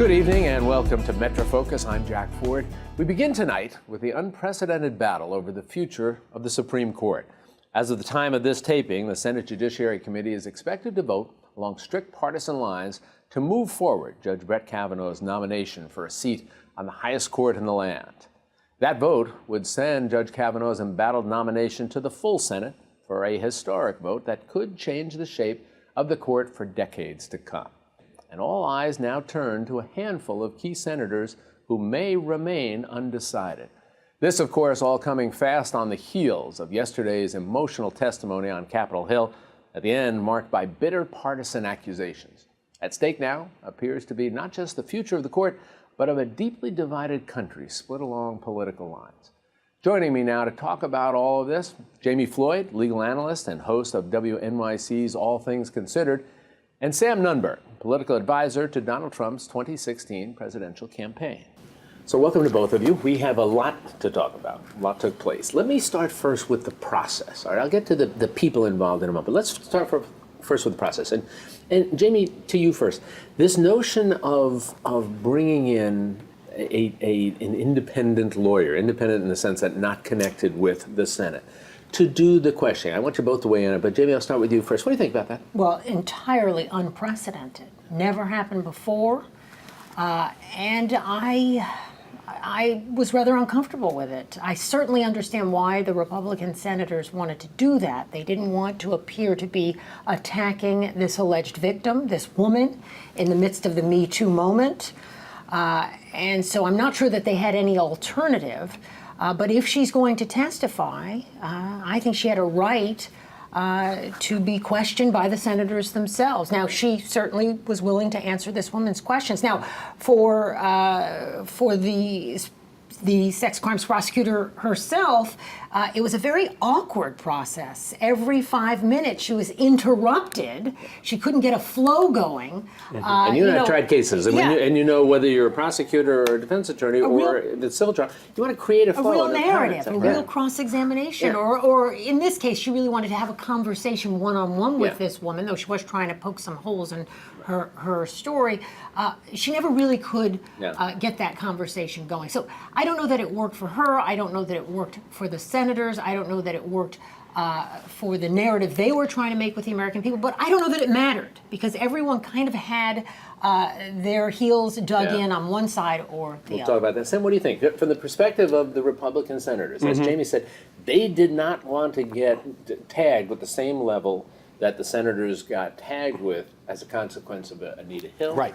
Good evening and welcome to Metro Focus. I'm Jack Ford. We begin tonight with the unprecedented battle over the future of the Supreme Court. As of the time of this taping, the Senate Judiciary Committee is expected to vote along strict partisan lines to move forward Judge Brett Kavanaugh's nomination for a seat on the highest court in the land. That vote would send Judge Kavanaugh's embattled nomination to the full Senate for a historic vote that could change the shape of the court for decades to come. And all eyes now turn to a handful of key senators who may remain undecided. This, of course, all coming fast on the heels of yesterday's emotional testimony on Capitol Hill, at the end marked by bitter partisan accusations. At stake now appears to be not just the future of the court, but of a deeply divided country split along political lines. Joining me now to talk about all of this, Jamie Floyd, legal analyst and host of WNYC's All Things Considered, and Sam Nunberg, political advisor to Donald Trump's 2016 presidential campaign. So welcome to both of you. We have a lot to talk about. A lot took place. Let me start first with the process. All right, I'll get to the people involved in a moment. But let's start first with the process. And Jamie, to you first. This notion of bringing in an independent lawyer, independent in the sense that not connected with the Senate, to do the questioning. I want you both to weigh in on it, but Jamie, I'll start with you first. What do you think about that? Well, entirely unprecedented. Never happened before, and I was rather uncomfortable with it. I certainly understand why the Republican senators wanted to do that. They didn't want to appear to be attacking this alleged victim, this woman, in the midst of the Me Too moment. And so I'm not sure that they had any alternative. But if she's going to testify, I think she had a right to be questioned by the senators themselves. Now, she certainly was willing to answer this woman's questions. Now, for the sex crimes prosecutor herself, it was a very awkward process. Every 5 minutes, she was interrupted. She couldn't get a flow going. And you and I tried cases, and you know whether you're a prosecutor or a defense attorney or the civil trial, you want to create a flow. A real narrative, a real cross-examination. Yeah. Or in this case, she really wanted to have a conversation one-on-one with this woman, though she was trying to poke some holes in her story. She never really could get that conversation going. So I don't know that it worked for her. I don't know that it worked for the senators. I don't know that it worked for the narrative they were trying to make with the American people. But I don't know that it mattered, because everyone kind of had their heels dug in on one side or the other. We'll talk about that. Sam, what do you think? From the perspective of the Republican senators, as Jamie said, they did not want to get tagged with the same level that the senators got tagged with as a consequence of Anita Hill. Right.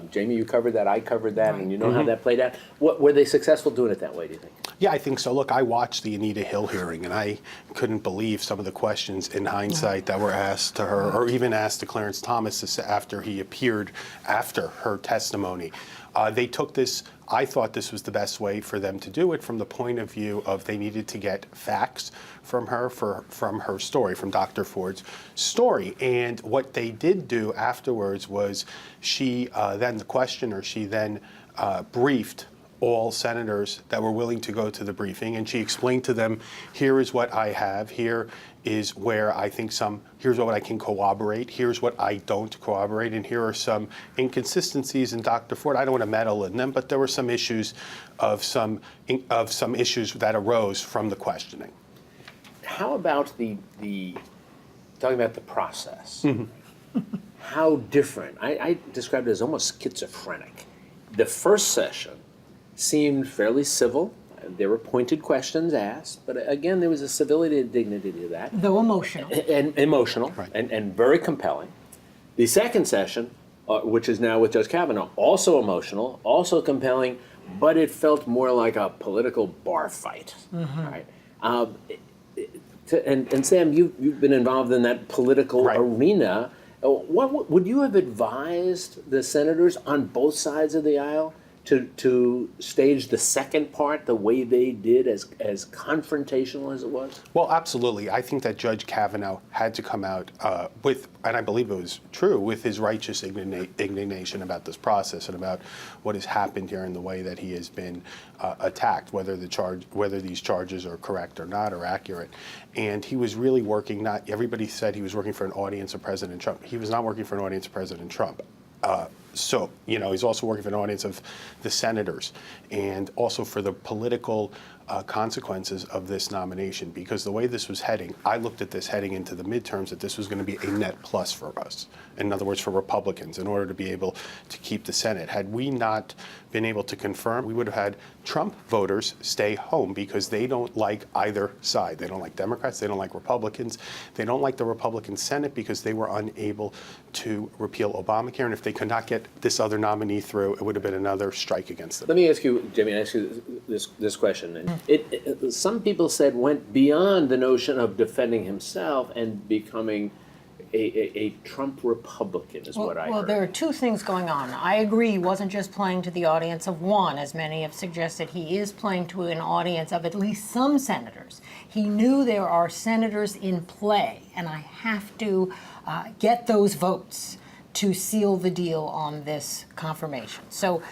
Jamie, you covered that, I covered that, and you know how that played out. Were they successful doing it that way, do you think? Yeah, I think so. Look, I watched the Anita Hill hearing, and I couldn't believe some of the questions in hindsight that were asked to her, or even asked to Clarence Thomas after he appeared after her testimony. They took this, I thought this was the best way for them to do it, from the point of view of they needed to get facts from her, from her story, from Dr. Ford's story. And what they did do afterwards was she then briefed all senators that were willing to go to the briefing, and she explained to them, here is what I have, here is where I think here's what I can corroborate, here's what I don't corroborate, and here are some inconsistencies in Dr. Ford. I don't want to meddle in them, but there were some issues of some issues that arose from the questioning. How about talking about the process? How different? I described it as almost schizophrenic. The first session seemed fairly civil. There were pointed questions asked, but again, there was a civility and dignity to that. Though emotional. And emotional, right. and very compelling. The second session, which is now with Judge Kavanaugh, also emotional, also compelling, but it felt more like a political bar fight. Right? And Sam, you've been involved in that political arena. What would you have advised the senators on both sides of the aisle to stage the second part the way they did, as confrontational as it was? Well, absolutely. I think that Judge Kavanaugh had to come out with, and I believe it was true, with his righteous indignation about this process and about what has happened here and the way that he has been attacked, whether these charges are correct or not, or accurate. And he was really working, everybody said he was working for an audience of President Trump. He was not working for an audience of President Trump. So, he's also working for an audience of the senators and also for the political consequences of this nomination. Because the way this was heading, I looked at this heading into the midterms that this was going to be a net plus for us. In other words, for Republicans, in order to be able to keep the Senate. Had we not been able to confirm, we would have had Trump voters stay home because they don't like either side. They don't like Democrats. They don't like Republicans. They don't like the Republican Senate because they were unable to repeal Obamacare. And if they could not get this other nominee through, it would have been another strike against them. Let me ask you, Jamie, this question. And some people said went beyond the notion of defending himself and becoming a Trump Republican is what I heard. Well, there are two things going on. I agree he wasn't just playing to the audience of one, as many have suggested. He is playing to an audience of at least some senators. He knew there are senators in play, and I have to get those votes to seal the deal on this confirmation. So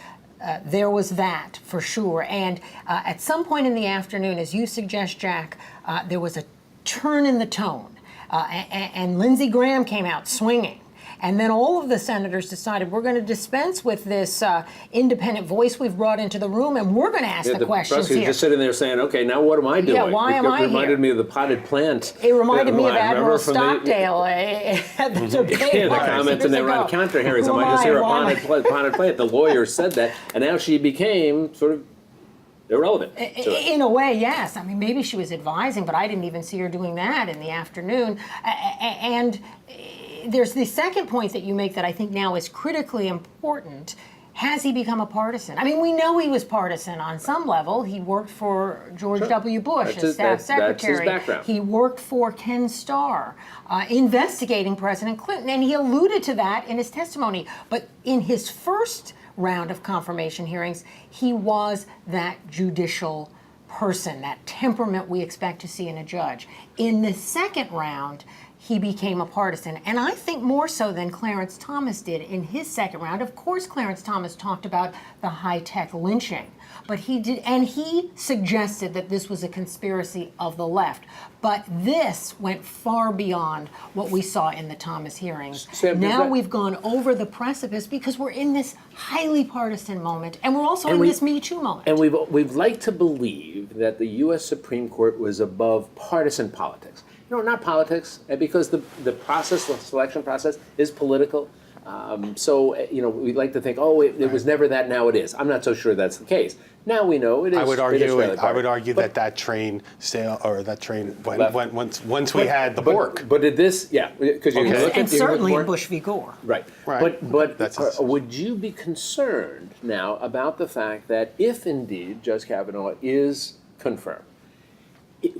there was that for sure. And at some point in the afternoon, as you suggest, Jack, there was a turn in the tone. And Lindsey Graham came out swinging. And then all of the senators decided we're going to dispense with this independent voice we've brought into the room, and we're going to ask the questions here. Just sitting there saying, okay, now what am I doing? Yeah, why am I here? It reminded me of the potted plant. It reminded me of I remember Admiral from the- Stockdale at the debate. Yeah, the comments and they were on counter hearings. I might just hear a potted plant. The lawyer said that, and now she became sort of irrelevant to it. In a way, yes. I mean, maybe she was advising, but I didn't even see her doing that in the afternoon. And there's the second point that you make that I think now is critically important. Has he become a partisan? I mean, we know he was partisan on some level. He worked for George W. Bush as staff secretary. That's his background. He worked for Ken Starr, investigating President Clinton, and he alluded to that in his testimony. But in his first round of confirmation hearings, he was that judicial person, that temperament we expect to see in a judge. In the second round, he became a partisan, and I think more so than Clarence Thomas did in his second round. Of course, Clarence Thomas talked about the high-tech lynching, but he did, and he suggested that this was a conspiracy of the left. But this went far beyond what we saw in the Thomas hearings. Sam, now we've gone over the precipice because we're in this highly partisan moment, and we're also in this Me Too moment. And we've liked to believe that the U.S. Supreme Court was above partisan politics. No, not politics, because the process, the selection process, is political. We like to think, it was never that. Now it is. I'm not so sure that's the case. Now we know it is. I would argue but, that train went once we had the pork. But did this? Yeah, because you can look at and certainly in Bush v. Gore. Right. But would you be concerned now about the fact that if indeed Judge Kavanaugh is confirmed,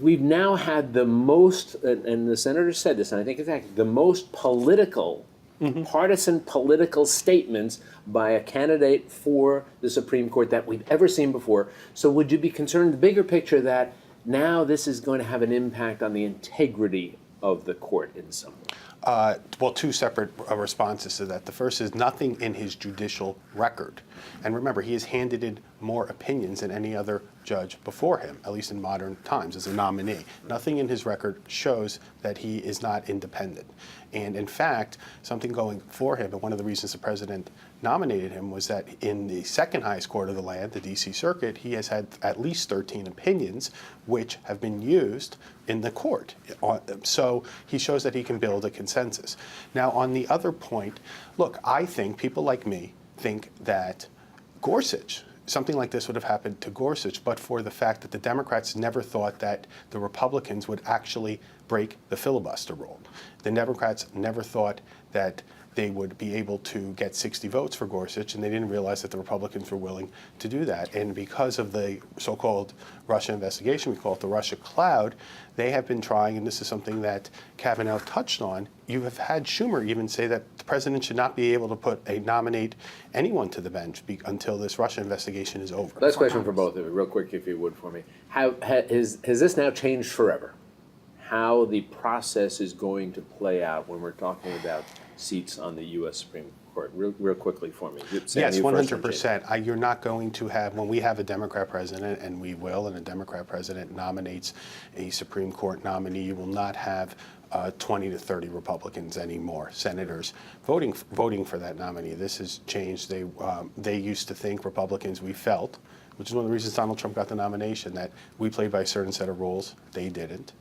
we've now had the most, and the senator said this, and I think it's accurate, the most political, partisan political statements by a candidate for the Supreme Court that we've ever seen before. So would you be concerned, the bigger picture, that now this is going to have an impact on the integrity of the court in some way? Well, two separate responses to that. The first is nothing in his judicial record. And remember, he has handed in more opinions than any other judge before him, at least in modern times, as a nominee. Nothing in his record shows that he is not independent. And in fact, something going for him, and one of the reasons the president nominated him was that in the second highest court of the land, the D.C. Circuit, he has had at least 13 opinions which have been used in the court. So he shows that he can build a consensus. Now, on the other point, look, I think people like me think that Gorsuch, something like this would have happened to Gorsuch, but for the fact that the Democrats never thought that the Republicans would actually break the filibuster rule. The Democrats never thought that they would be able to get 60 votes for Gorsuch, and they didn't realize that the Republicans were willing to do that. And because of the so-called Russia investigation, we call it the Russia cloud, they have been trying, and this is something that Kavanaugh touched on, you have had Schumer even say that the president should not be able to nominate anyone to the bench until this Russia investigation is over. Last question for both of you, real quick, if you would, for me. Has this now changed forever? How the process is going to play out when we're talking about seats on the U.S. Supreme Court? Real quickly for me. Sam, Yes, you first, and Jamie. 100%. You're not going to have, when we have a Democrat president, and we will, and a Democrat president nominates a Supreme Court nominee, you will not have 20 to 30 Republicans anymore, senators, voting for that nominee. This has changed. They used to think, Republicans, we felt, which is one of the reasons Donald Trump got the nomination, that we played by a certain set of rules. They didn't.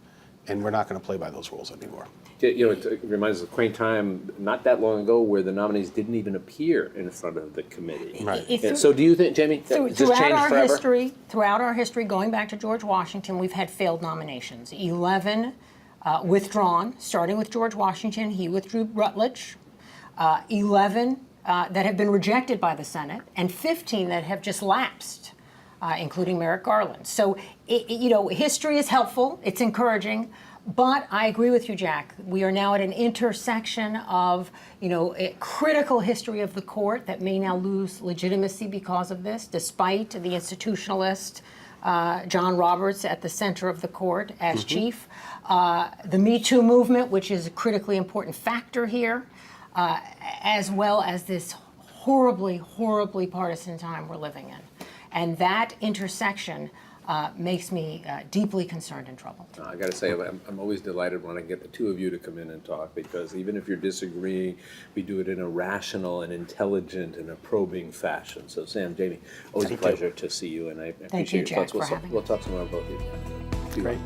And we're not going to play by those rules anymore. You know, it reminds us of a quaint time not that long ago where the nominees didn't even appear in front of the committee. Right. And so do you think, Jamie, that this changed forever? Throughout our history, going back to George Washington, we've had failed nominations. 11 withdrawn, starting with George Washington. He withdrew Rutledge. 11 that have been rejected by the Senate, and 15 that have just lapsed, including Merrick Garland. So, history is helpful. It's encouraging. But I agree with you, Jack. We are now at an intersection of, a critical history of the court that may now lose legitimacy because of this, despite the institutionalist John Roberts at the center of the court as chief. The Me Too movement, which is a critically important factor here, as well as this horribly, horribly partisan time we're living in. And that intersection makes me deeply concerned and troubled. I got to say, I'm always delighted when I get the two of you to come in and talk, because even if you're disagreeing, we do it in a rational and intelligent and a probing fashion. So, Sam, Jamie, always a pleasure to see you, and I appreciate your thoughts. Jack, for having me. We'll talk some more about both of you. Great.